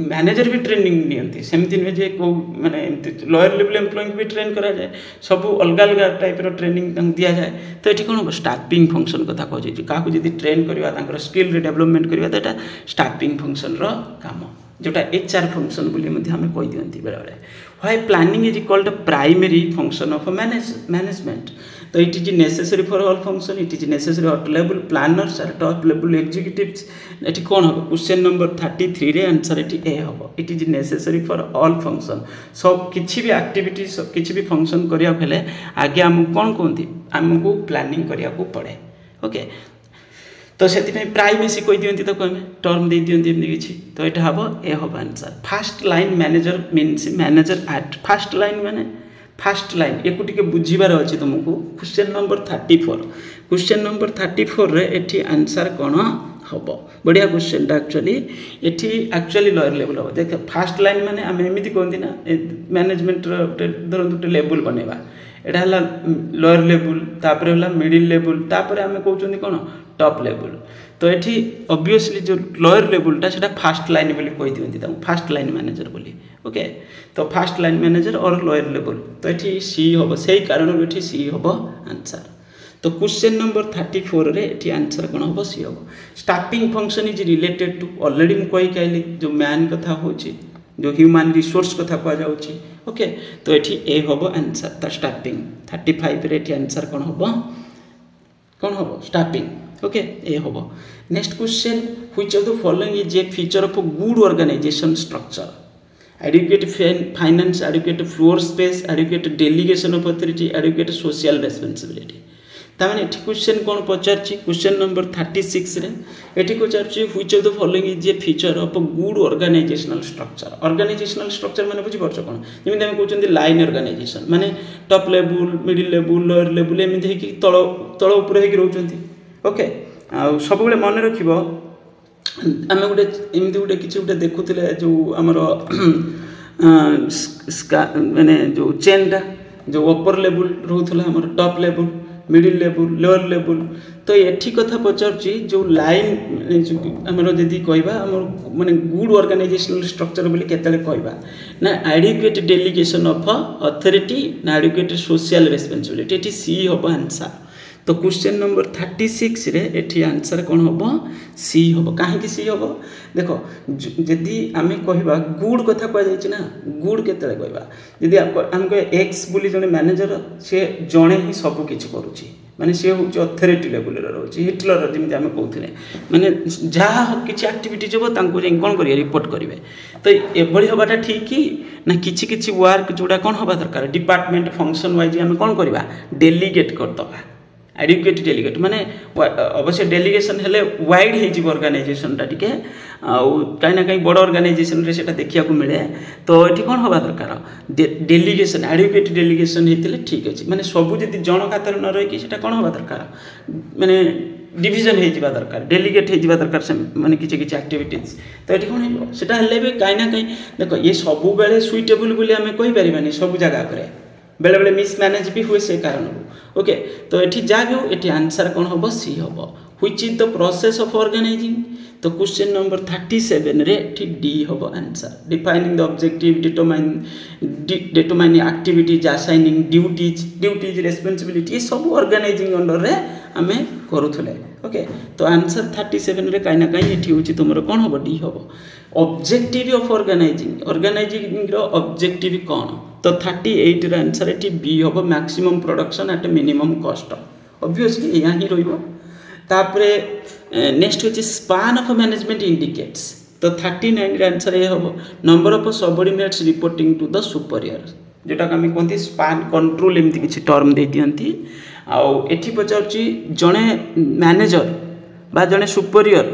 मैनेजर भी ट्रेनिंग नियंती सेमती नुहे जे को माने लोअर लेवल एम्प्लॉय भी ट्रेन करा जाए सब अलग अलग टाइप रो ट्रेनिंग दिया जाए तो ये कौन स्टाफिंग फंक्शन कथा कहे क्या ट्रेन करवा स्किल डेवलपमेंट करवा तो यहाँ स्टाफिंग फंक्शन रो काम जोटा HR फंक्शन बोली हमें कही दिखती बेले बेले why planning is called primary function of management तो it is necessary for all function it is necessary at level planners और टॉप लेवल एग्जीक्यूटिव्स ये कौन हम क्वेश्चन नंबर 33 रे आंसर ये ए हम it is necessary for all function सब किसी भी एक्टिविटी किसी भी फंक्शन करने आगे आमको कौन कहते आमको प्लानिंग करने पड़े ओके तो से प्राइमेसी कही दिखती तो कह टर्म दे दिखती एमती किसी तो यहाँ हम ए हम answer fast line manager means manager eight fast line माने फास्ट लाइन एक टे बुझीबार अच्छे तुमको क्वेश्चन नंबर 34 क्वेश्चन नंबर 34 रे एठी आंसर कौन हम बढ़िया क्वेश्चन एक्चुअली ये एक्चुअली लोअर लेवल हम देख फास्ट लाइन माने आम एमती कहती ना मैनेजमेंट धर गोटे लेवल बनवा यहाँ है लोअर लेवल तापर है मिडिल लेवल तापर आम कहते कौन टॉप लेवल तो ये ऑब्वियसली जो लोअर लेवलटा से फास्ट लाइन बोली कही दिखती फास्ट लाइन मैनेजर बोली ओके तो फास्ट लाइन मैनेजर और लोअर लेवल तो ये सी हम से कारण ये सी हम आंसर तो क्वेश्चन नंबर 34 रे ये आंसर कौन हम सी हम staffing function is related to already मुझे कही जो मैन कथा हो जो ह्यूमन रिसोर्स कथा कहुच्छी ओके तो ये ए हम आंसर द स्टाफिंग 35 रे ये आंसर कौन हम स्टाफिंग ओके ए हम next question which of the following is a feature of a good organisation structure adequate finance adequate floor space adequate delegation of authority adequate social responsibility ताने एठी question कौन पचारछि question number 36 रे एठी पचारछि which of the following is a feature of a good organisational structure माने बुझि परछ कोन जेमिति हम कहउछन्ती लाइन ऑर्गेनाइजेशन माने top level middle level lower level एमिति हे कि तळ ऊपर हे कि रहउछन्ती ओके आ सब बेले मन रखिबो आम गोटे एमती गोटे किसी गोटे देखुले जो आमर माने जो चेनटा जो अपर लेवल रोला आम top level middle level lower level तो ये कथा पचारुची जो लाइन आमर जदि कहवा आम माने गुड ऑर्गेनाइजेशनल स्ट्रक्चर बोली केतले कहवा ना एडिक्वेट डेलीगेशन ऑफ अथॉरिटी ना एडिक्वेट सोशल रेस्पॉन्सिबिलिटी ये सी हम आंसर तो क्वेश्चन नंबर 36 रे एठी आंसर कौन हम सी हम कहीं सी हम देख जदि आम कहवा गुड कथा कह ना गुड केतले कहवा जदि आम कह एक्स बोली जने मैनेजर सी जड़े ही सब किछि करूची माने सी हूँ अथॉरिटी लेवल रोचे हिटलर जमी आम कहते माने जहाँ किसी एक्टिविटी जब कौन करेंगे रिपोर्ट करेंगे तो ये हवाटा ठीक कि ना किसी वर्क जोड़ा कौन हवा दरकार डिपार्टमेंट फंक्शन वाइज आम कौन करवा डेलीगेट करदे एडिक्वेट डेलीगेट माने अवश्य डेलीगेशन हेले वाइड हो ऑर्गेनाइजेशनटा टिके कहीं कहीं बड़ ऑर्गेनाइजेशन रे सेटा देखिया को मिले तो ये कौन हवा दरकार डेलीगेशन एडिक्वेट डेलीगेशन होते ठीक अच्छे माने सबू जब जन खातर न रही सेटा कौन हवा दरकार माने डिविजन हो दरकार डेलीगेट हो दरकार से माने किसी किसी एक्टिविटीज तो ये कौन होटा हेल्ले भी कहीं ना कहीं देख ये सब बेले सुइटेबल बोली आम कहींपारे सब जगह पर बेले बेले मिसमैनेज भी हुए से कारण ओके तो ये जहाँ भी हो ये आंसर कौन हम सी हम which is the process of organising तो क्वेश्चन नंबर 37 रे डी हम answer defining the objective determining activities assigning duties responsibility ये सब ऑर्गेनाइजिंग अंडर रे आम करूले ओके तो आंसर 37 रे कहीं ना कहीं ये हूँ तुम कौन हम डी हम ऑब्जेक्टिव ऑफ ऑर्गेनाइजिंग ऑब्जेक्टिव कौन तो 38 रे आंसर ये बी हम maximum production at minimum cost obviously यहाँ ही रही नेक्स्ट हूँ स्पान ऑफ मैनेजमेंट इंडिकेट्स तो 39 रे आंसर ये हम number of subordinates reporting to the superior जोटा आम कहते स्पान कंट्रोल एमती किसी टर्म दे दिखती आठी पचारुची जड़े मैनेजर बा जड़े सुपरियर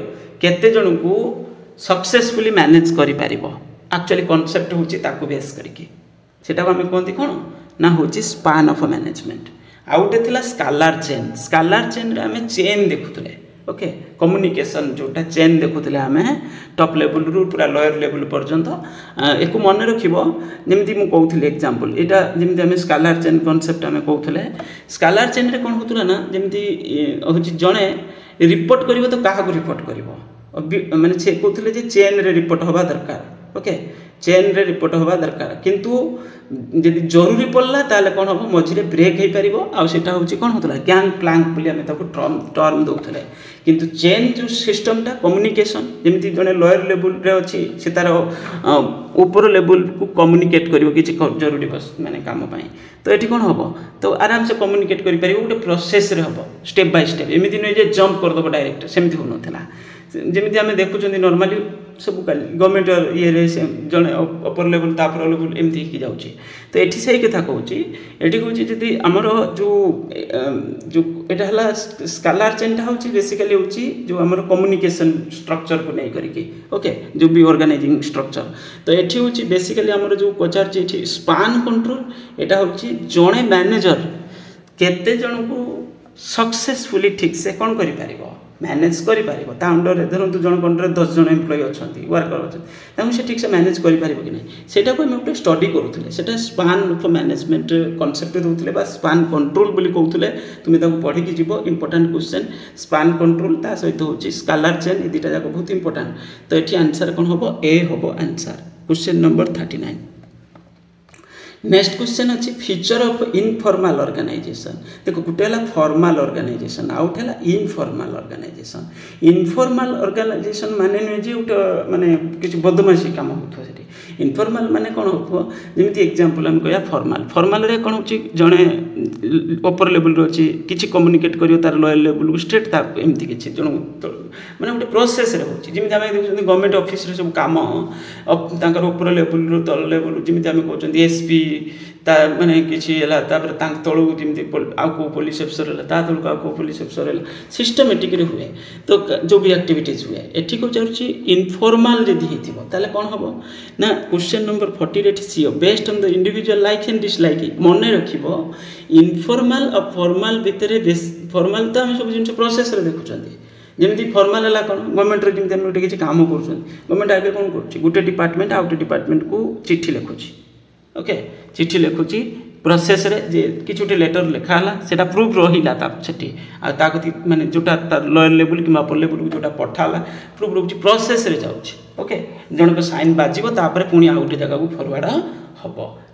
केते जन को सक्सेसफुली मैनेज कर एक्चुअली कॉन्सेप्ट हूँ बेस करके सेटा आम कहते कौन ना हूँ स्पान ऑफ मैनेजमेंट आउ गोटे थी स्कालार चेन रे आम चेन देखुले ओके कम्युनिकेशन जोटा चेन देखुले आम टॉप लेवल रु पूरा लोअर लेवल पर्यंत एक मन रखिबी मुझे कहूली एग्जांपल यहाँ जमी आम स्कालार चेन कॉन्सेप्ट आम कहते स्कालार चेन रे कौन होता ना जमी हूँ जड़े रिपोर्ट कर तो क्या रिपोर्ट कर माने से कहते चेन रे रिपोर्ट हवा दरकार ओके चेन रे रिपोर्ट होगा दरकार किंतु जदि जरूरी पड़ला ताले कौन हम मझे ब्रेक हो पार आटा हूँ कौन होता गैंग प्लांक बोली आम टर्म दौले किंतु चेन जो सिस्टमटा कम्युनिकेशन जमी जड़े लोअर लेवल रे अच्छी से तार ऊपर लेवल को कम्युनिकेट कर किसी जरूरी माने काम तो ये कौन हम तो आराम से कम्युनिकेट कर गोटे प्रोसेस रे हम स्टेप बाय स्टेप एमती नुहे जंप करदेव डायरेक्ट सेमती होना जमी आम देखुं नॉर्मली सब गवर्नमेंट ये जड़े अपर लेवल तापर लेवल एमती जाऊँगी तो ये सही कथा कहूँ ये कहूँ जी आमर जो जो यहाँ स्केलार चेनटा हूँ बेसिकली हूँ जो आम कम्युनिकेशन स्ट्रक्चर को नहीं करके ओके जो भी ऑर्गेनाइजिंग स्ट्रक्चर तो ये हूँ बेसिकली आमर जो पचार स्पान कंट्रोल यहाँ हूँ जड़े मैनेजर केते जन को सक्सेसफुली ठीक से कौन कर मैनेज कर अंडर धरतु जन अंडर 10 जन एम्प्लॉय अच्छा वर्कर अच्छा से ठीक से मैनेज कर कि नहीं सेटा को गोटे स्टडी करूँ से स्पान ऑफ मैनेजमेंट कॉन्सेप्ट दूसरे स्पान कंट्रोल बोली कहते तुम्हें पढ़ी जीव इंपोर्टेंट क्वेश्चन स्पान कंट्रोल ता सहित हूँ स्केलार चेन ये दुटा जाक बहुत इंपोर्टेंट तो ये आंसर कौन हम ए हम answer question number 39 next question अच्छी फीचर ऑफ इनफॉर्मल ऑर्गेनाइजेशन देखो गोटे है फॉर्मल ऑर्गेनाइजेशन आउ गोटे है इनफॉर्मल ऑर्गेनाइजेशन इनफॉर्मल ऑर्गेनाइजेशन माने नुहे जी गोटे माने किसी बदमाशी काम होता है इनफॉर्मल माने कौन हो जमी एग्जांपल आम कह फॉर्मल फॉर्मल रे कौन हो जड़े अपर लेवल अच्छी किसी कम्युनिकेट कर तार लोअर लेवल को स्ट्रेट एमती किसी जन माने गोटे प्रोसेस रे होची जमी आम देखुं गवर्नमेंट ऑफिस रे सब काम अपर लेवल तल लेवल जमी आम कहते एसपी माने किसी है तलू जमी आउ कौ पुलिस अफसर है तलू आउ कौ पुलिस अफसर है सिस्टमेटिक हुए तो जो भी एक्टिविटीज हुए ये पचारूँ इनफॉर्मल जदि होता कौन हम ना question number 40 C based on the individual like and dislike मन रख इनफॉर्मल और फॉर्मल भितर फॉर्मल तो आम सब जिन प्रोसेस देखुं जमी फॉर्मल है कौन गवर्नमेंट जमी आम गोटे किसी काम कर गवर्नमेंट आगे कौन कर गोटे डिपार्टमेंट आउ गोटे डिपार्टमेंट को चिट्ठी लिखुची ओके चिट्ठी लिखुची प्रोसेस रे जे किसी गोटे लेटर लिखाला से प्रूफ रहा से माने जोटा लोअर लेवल कि अपर लेवल को जोटा पठाला प्रूफ रोच प्रोसेस रे जाऊँगी ओके जनक साइन बाजिब तापर पुणी आउ गोटे जगह को फरवर्ड हम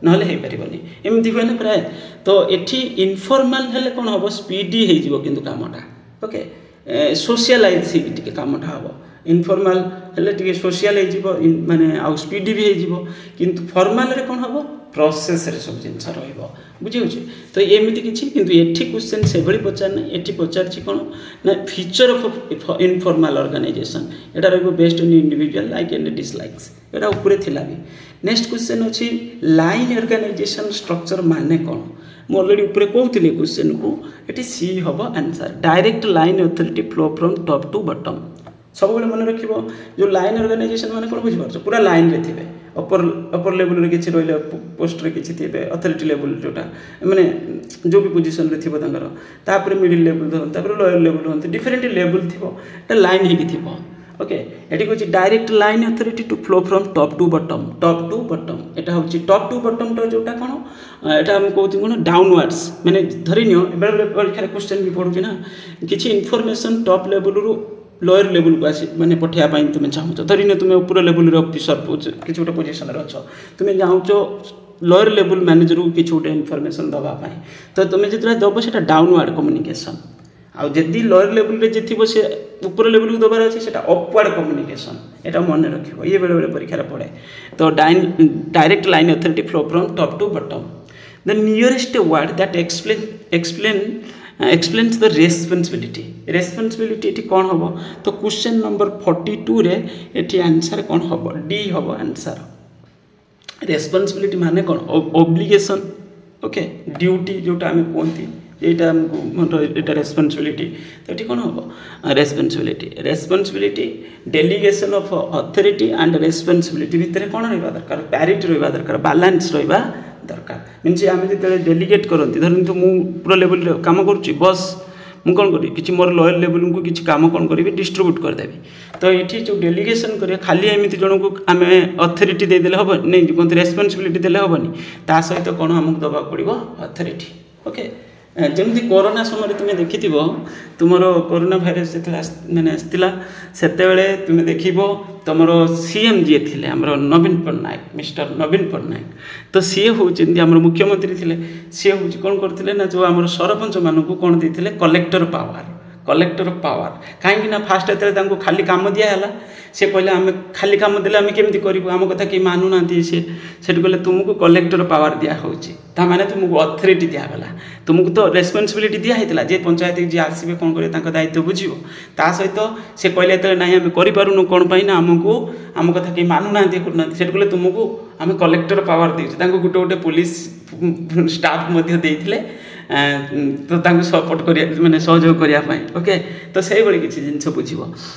ना हो पारनि एमती हुए ना प्राय तो ये इनफॉर्मल हेल्ले कौन हम स्पीडी हो कि कामटा ओके सोशलाइज टे कामटा हम इनफॉर्मल हेल्ले टे सोशल हो माने आउ स्पीडी भी हो किंतु फॉर्मल रे कौन हम प्रोसेस रे सब जिन बुझे तो एमती किसी किंतु ये क्वेश्चन से भाई पचार ना ये पचार कौन ना फीचर ऑफ इनफॉर्मल ऑर्गेनाइजेशन यहाँ रही based on individual like and dislikes यहाँ ऊपर थिला भी नेक्स्ट क्वेश्चन अच्छी लाइन ऑर्गेनाइजेशन स्ट्रक्चर माने कौन मुझे ऑलरेडी ऊपर कहती क्वेश्चन को ये सी हम answer direct line authority flow from top to bottom सब मन रख जो लाइन ऑर्गेनाइजेशन माने कौन बुझीपार पूरा लाइन रे थे अपर लेवल रे किसी रही पोस्ट रे किसी थे अथॉरिटी लेवल जोटा माने जो भी पोजीशन रे थिबो तांगर तापर मिडिल लेवल तापर लोअर लेवल होते डिफरेंट लेवल थी लाइन ही थी ओके ये कहूँ direct line authority to flow from top to bottom यहाँ हूँ टॉप टू बॉटम जोटा कौन यहाँ आम कहते कौन डाउनवर्ड्स माने धरी नियो बेले परीक्षा क्वेश्चन भी पड़ू ना किसी इनफॉरमेशन टॉप लेवल रू लोअर लेवल को आसी माने पठाइबा तुम चाहूँ धरी नियो तुम ऊपर लेवल ऑफिसर किसी गोटे पोजिशन अच्छ तुम चाहूँ लोअर लेवल मैनेजर को किसी गोटे इनफॉरमेशन दवाई तो तुम जो दब से डाउनवर्ड कम्युनिकेशन आउ जदि लोअर लेवल रे थी से ऊपर लेवल को दबार अच्छे से अपवर्ड कम्युनिकेशन यहाँ मन रख ये बेले बेले परीक्षा पड़े तो direct line authority flow from top to bottom the nearest word that explains the responsibility ये कौन हम तो क्वेश्चन नंबर 42 रे ये आंसर कौन हम डी हम आंसर रेस्पॉन्सिबिलिटी माने कौन ऑब्लिगेशन ओके ड्यूटी जोटा आम कहती यहाँ रेस्पॉन्सिबिलिटी तो ये कौन हम responsibility delegation of authority and responsibility भितर कौन रहा दरकार पैरिटी रहा दरकार बैलेंस रहा दरकार मीनस आम जो डेलीगेट करती धरतु मुझे पूरा लेवल काम करुँच बस मुझे कौन करी कि मोर लोअर लेवल को किसी काम कौन करी डिस्ट्रीब्यूट करदेवी तो ये जो डेलीगेशन करें खाली एमती जन को आम अथॉरिटी देदेले हम नहीं कहते रेस्पॉन्सिबिलिटी देले हेनी ता सहित कौन आमको दवा पड़ो अथॉरिटी ओके जमी कोरोना समय तुम्हें देखि तुम कोरोना भाइरस जो मैंने आसला से तुम्हें देख तुम सीएम जी थे आम नवीन पट्टनायक मिस्टर नवीन पट्टनायक तो सी हूँ आम मुख्यमंत्री थे सी हूँ कौन करते ना जो आम सरपंच मानक कौन देते कलेक्टर पावर कहीं फास्ट जो खाली काम दिहला सी कहले आम खाली काम देले आम केमी करूँ आम कथा कि मानुना सी कहले तुमको कलेक्टर पावर दिखाई माने तुमको अथॉरिटी दिगला तुमको तो रेस्पॉन्सिबिलिटी दिखाई जे पंचायत जी आसवे कौन कर दायित्व बुझे ता सहित से कहले तो ना आम करूँ कौन पाई आमको आम कथा कि मानुना करना से कहले तुमको आम कलेक्टर पावर देते गोटे गोटे पुलिस स्टाफ देते तो सपोर्ट कर मैंने सहयोग करने ओके तो से भाई किसी जिन बुझ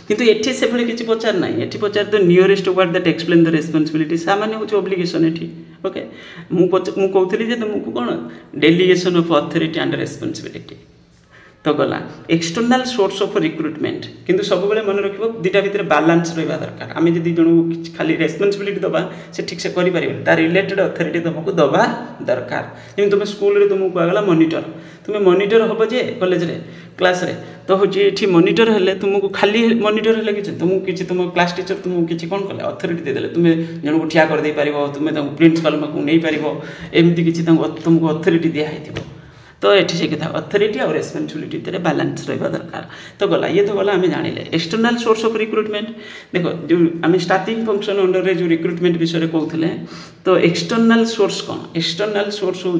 कितु ये से भाई किसी पचार ना ये पचार तो nearest word that explain the responsibility सामान्य हूँ ऑब्लिगेशन ये ओके मुझे कहती तुमको कौन delegation of authority and responsibility तो गला एक्सटर्नल सोर्स ऑफ रिक्रुटमेंट किंतु सब बेले मन रखिबो दुटा भितर बैलेंस रहिबा दरकार आमे जदि जणो खाली रेस्पॉन्सिबिलिटी दबा से ठीक से करि परिबो ता रिलेटेड अथॉरिटी तुमको दबा दरकार जेम तुम स्कूल रे तुमको आगला मॉनिटर तुम मॉनिटर हबो जे कॉलेज रे क्लास रे तो होची एठी मॉनिटर हेले तुमको खाली मॉनिटर हेले कि तुमको किछि तुम क्लास टीचर तुमको किछि कोन कले अथॉरिटी दे देले तुम जणो को ठिया कर दे परिबो तुम प्रिंसिपल मको नै परिबो एमति किछि तुमको अथॉरिटी दिया हेतिबो तो ये से कथा अथॉरिटी और रेस्पॉन्सिबिलिटी तेरे बैलेंस रहा दरकार तो गला ये तो गला आम जानिले एक्सटर्नल सोर्स ऑफ रिक्रुटमेंट देखो जो आम स्टार्टिंग फंक्शन अंडर जो रिक्रुटमेंट विषय कहते तो एक्सटर्नल सोर्स कौन एक्सटर्नल सोर्स हूँ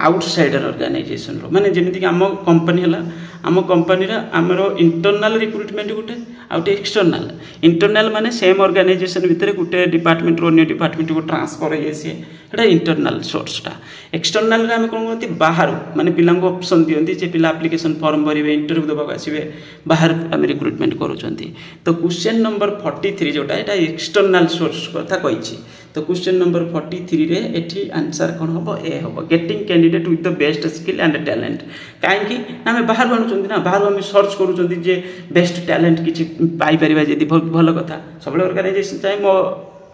आउटसाइडर ऑर्गेनाइजेशन रो माने जेमिति कि आम कंपनी है आम कंपनी आमर इंटरनल रिक्रुटमेंट गोटे आउटे एक्सटर्नल इंटरनल माने सेम ऑर्गेनाइजेशन भितर गोटे डिपार्टमेंट रो अन्य डिपार्टमेंट को ट्रांसफर हो सीटा इंटरनल सोर्सटा एक्सटर्नल आम कौन कहते बाहर माने पिला ऑप्शन दियंती जे पिला एप्लिकेशन फॉर्म भरिवे इंटरव्यू देवाक आसवे बाहर आम रिक्रुटमेंट करूछंती तो क्वेश्चन नंबर 43 जोटा एटा एक्सटर्नल सोर्स कथा कहिछि तो क्वेश्चन नंबर 43 रे एठी आंसर कोन होबो ए होबो getting candidate with the best skill and talent काहेकि आम बाहर बनउछंती ना बाहर आम सर्च करूछंती जे बेस्ट टैलेंट किछि पाई परिबा जदि भल कथा सब ऑर्गेनाइजेशन चाहे मो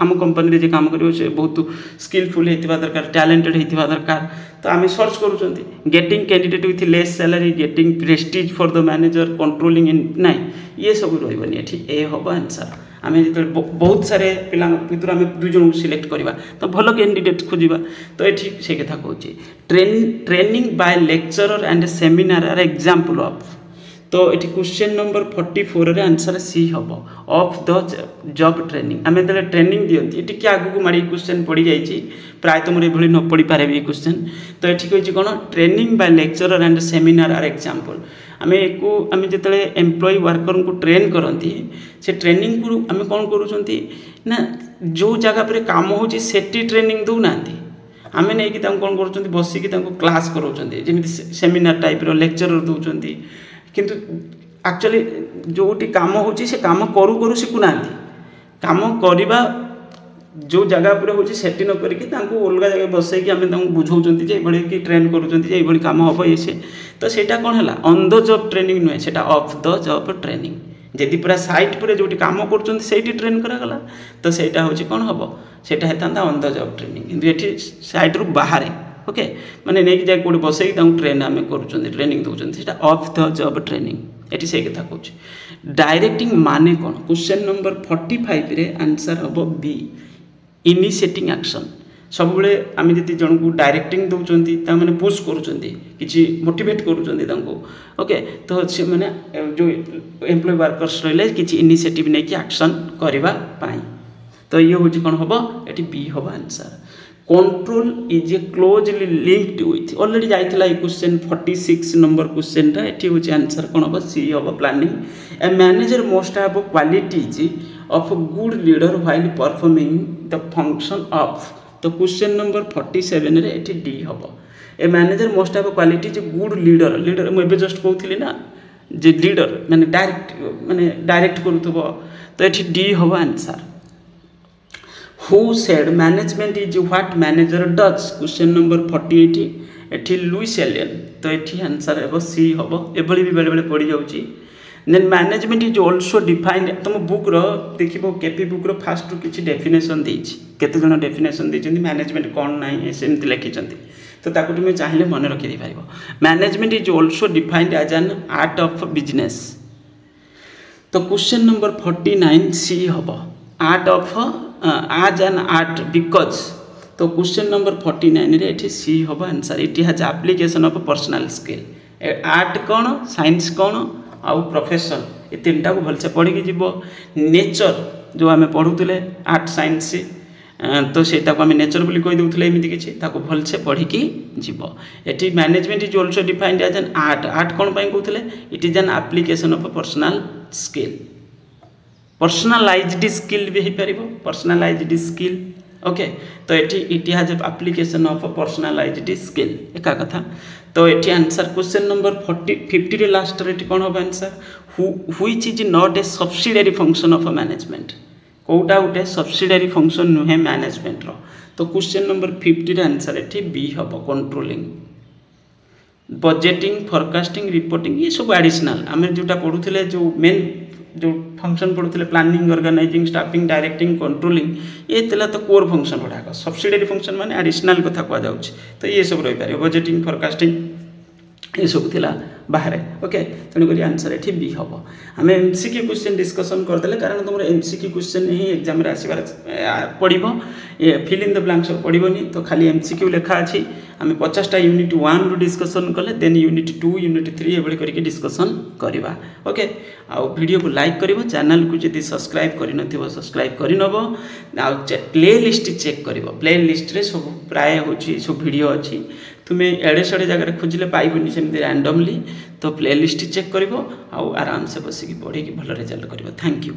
आम कंपनी रे काम करियो से बहुत स्किलफुल हेतिबा दरकार टैलेंटेड हेतिबा दरकार तो आम सर्च करूछंती getting candidate with less salary getting prestige for the manager controlling in नाइ ये सब रहबनी एठी ए होबो आंसर आम जो बहुत सारे पिला भर आम दुई जन को सिलेक्ट करवा तो भल कैंडिडेट खोजा तो ये से कथा कहूँ training by lecturer and seminar are example of तो ये क्वेश्चन नंबर 44 रे आंसर सी हम ऑफ द जॉब ट्रेनिंग आम जो ट्रेनिंग दिखती ये टी आगू माड़ी क्वेश्चन पड़ जाइए प्राय तुम ये न पढ़ी पारे ये क्वेश्चन तो ये कही कौन training by lecturer and seminar are example आम आम जो एम्प्लॉय वर्कर को ट्रेन करती से ट्रेनिंग को आम कौन करूँ जो जगह पर काम हो ट्रेनिंग दौना आम नहीं कौन कर बसिकी क्लास कराऊँ जमी सेमिनार टाइप लेक्चरर दौरान किंतु एक्चुअली जोटी काम हो काम करू करू शिखुना काम करवा जो जगह पर हो न करके अलग जगह बसैक आम बुझाऊँ कि ट्रेन करुँच कम हम ये से तो सेटा कौन है ऑन द जॉब ट्रेनिंग नुहे से ऑफ द जॉब ट्रेनिंग जदि पूरा साइट पर जो काम कर ट्रेन करागला तो सेटा हूँ कौन हम सेटा होता ऑन द जॉब ट्रेनिंग किंतु ये साइट रू बाहर ओके माने नहीं जाए कौट बसैक ट्रेन आम कर ट्रेनिंग दौरान से ऑफ द जॉब ट्रेनिंग ये से कथा कहूँ डायरेक्टिंग माने कौन क्वेश्चन नंबर 45 रे आंसर हम बी इनिशिएटिंग एक्शन सब बेले आम जी जन को डायरेक्टिंग दौरान मैंने पुश करुँच मोटिवेट करुँच ओके तो से मैंने जो एम्प्लॉय वर्कर्स रही किसी इनिशिएटिव नहीं कि एक्शन करने तो ये हूँ कौन हम ये बी हम answer control is a closely linked with already जाइथिला ए क्वेश्चन 46 नंबर क्वेश्चन टा एठी होची आंसर कोन हो सी हो planning a manager must have qualities of good leader while performing the function of तो क्वेश्चन नंबर 47 रे एठी डी हो a manager must have qualities good leader leader मैं जस्ट कहउथिली ना जे लीडर माने डायरेक्ट करूथबो तो एठी डी हो answer Who said management is what manager does? Question number 48 एठी लुइस एलियन तो एठी आंसर है सी हम एभली भी बेले बेले पड़ जाउची then management is also defined तुम बुक रो देखो केपी बुक रो फास्ट किसी डेफिनेशन देछि केते जण डेफिनेशन देछन्ती मैनेजमेंट कोन नाही सेमति लिखिछन्ती तो ताको तुम चाहिए मन रखि दे पारिबो management is also defined as an art of business तो क्वेश्चन नंबर 49 सी हबो आर्ट ऑफ आज एन आर्ट बिकॉज तो क्वेश्चन नंबर 49 रे एठी सी हबो answer it has application of personal skill art कौन साइंस कौन आउ प्रोफेशन ये तीनटा को भलसे पढ़ी जीव नेचर जो आम पढ़ुले आर्ट साइंस तो सेटा को आम नेचर बोली कही दूसरे एमती किसी भलसे पढ़ी जीव एटी management is also defined as an art art कौन कहते it is an application of personal skill personalised skill भी हो पार पर्सनालाइज्ड स्किल ओके तो ये it has application of personalised skill एका कथा तो ये आंसर क्वेश्चन नंबर 50 रे लास्ट रे कौन हम answer which is not a subsidiary function of management quota गोटे सब्सिडियरी फंक्शन नुहे मैनेजमेंट रो तो क्वेश्चन नंबर 50 रे आंसर ये बी हम कंट्रोलिंग बजेटिंग फोरकास्टिंग रिपोर्टिंग ये सब एडिशनल आम जोटा पढ़ुले जो मेन जो फंक्शन पढ़ुले planning organising staffing directing controlling ये तो कोर फंक्शन गुड़ाक सब्सिडियरी फंक्शन माने एडिशनल कथा कह तो ये सब रही पारे बजेटिंग फोरकास्टिंग ये सब थिला बाहर ओके तेणुक आंसर ये बी हम आम एमसीक्यू क्वेश्चन डिस्कसन करदे कारण तुम एमसीक्यू क्वेश्चन ही एग्जाम आसबार पड़ो ये फिल इन द ब्लैंक्स पड़ोनी तो खाली एमसीक्यू लिखा अच्छी आम 50टा यूनिट 1 रु डिस्कसन कले देन यूनिट 2 यूनिट 3 ये करके डिस्कसन करवा ओके आउ वीडियो को लाइक करिवो चैनल को जदि सब्सक्राइब करिनथिबो सब्सक्राइब करिनबो आ प्ले लिस्ट चेक करिवो प्ले लिस्ट रे सब प्राय होची सब वीडियो अछि तुम्हें एड़े सड़े जगह खोजिले पाइबनी सेमती रैंडमली तो प्ले लिस्ट चेक करिवो आउ आराम से बसिकी पढ़ी भल रिजल्ट करिवो थैंक यू।